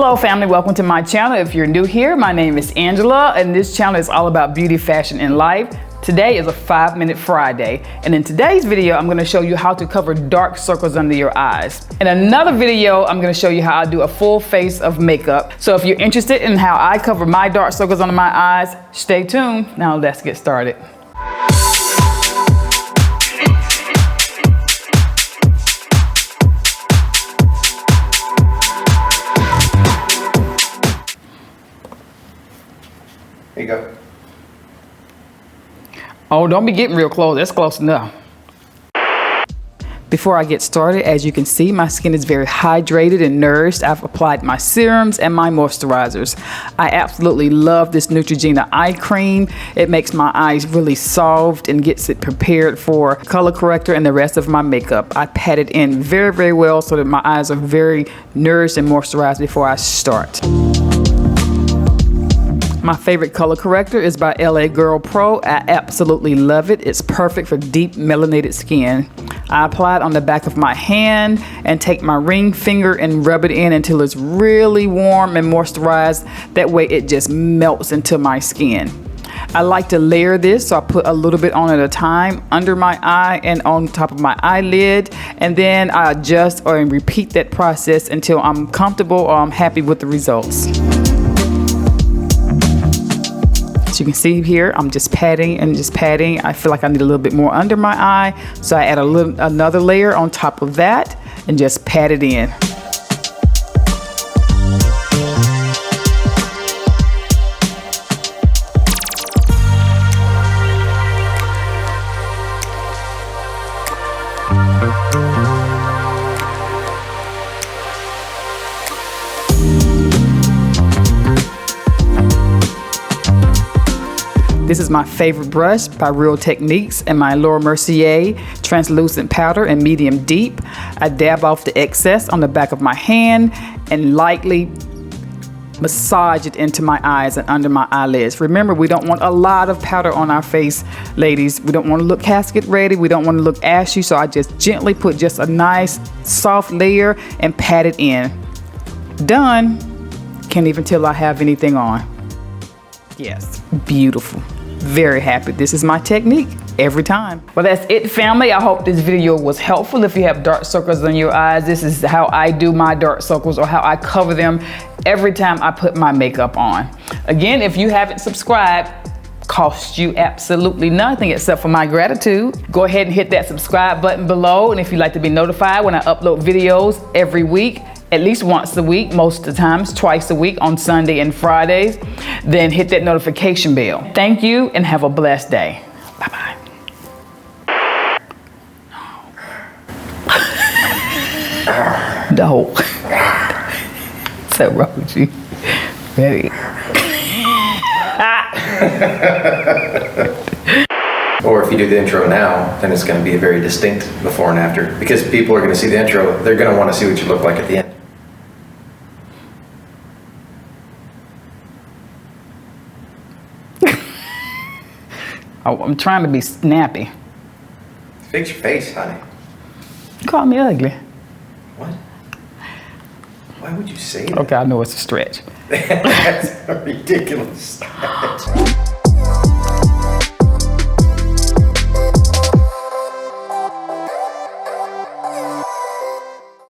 Hello family, welcome to my channel. If you're new here, my name is Angela and this channel is all about beauty, fashion, and life. Today is a 5-minute Friday, and in today's video I'm going to show you how to cover dark circles under your eyes. In another video I'm going to show you how I do a full face of makeup. So if you're interested in how I cover my dark circles under my eyes, stay tuned. Now let's get started. There you go. Oh, don't be getting real close. That's close enough. Before I get started, as you can see, my skin is very hydrated and nourished. I've applied my serums and my moisturizers. I absolutely love this Neutrogena eye cream. It makes my eyes really soft and gets it prepared for color corrector and the rest of my makeup. I pat it in very, very well so that my eyes are very nourished and moisturized before I start. My favorite color corrector is by LA Girl Pro. I absolutely love it. It's perfect for deep melanated skin. I apply it on the back of my hand and take my ring finger and rub it in until it's really warm and moisturized. That way it just melts into my skin. I like to layer this, so I put a little bit on at a time under my eye and on top of my eyelid, and then I adjust or repeat that process until I'm comfortable or I'm happy with the results. As you can see here, I'm just patting and just patting. I feel like I need a little bit more under my eye, so I add another layer on top of that and just pat it in. This is my favorite brush by Real Techniques and my Laura Mercier translucent powder in medium deep. I dab off the excess on the back of my hand and lightly massage it into my eyes and under my eyelids. Remember, we don't want a lot of powder on our face, ladies. We don't want to look casket ready. We don't want to look ashy, so I just gently put just a nice soft layer and pat it in. Done. Can't even tell I have anything on. Yes, beautiful. Very happy. This is my technique every time. Well, that's it, family. I hope this video was helpful. If you have dark circles on your eyes, this is how I do my dark circles or how I cover them every time I put my makeup on. Again, if you haven't subscribed, costs you absolutely nothing except for my gratitude. Go ahead and hit that subscribe button below, and if you'd like to be notified when I upload videos every week, at least once a week, most of the times, twice a week on Sunday and Fridays, then hit that notification bell. Thank you and have a blessed day. Bye-bye. No. What's that wrong with you? Ready? Or if you do the intro now, then it's going to be a very distinct before and after. Because people are going to see the intro, they're going to want to see what you look like at the end. I'm trying to be snappy. Fix your face, honey. You call me ugly. What? Why would you say that? Okay, I know it's a stretch. That's a ridiculous stretch.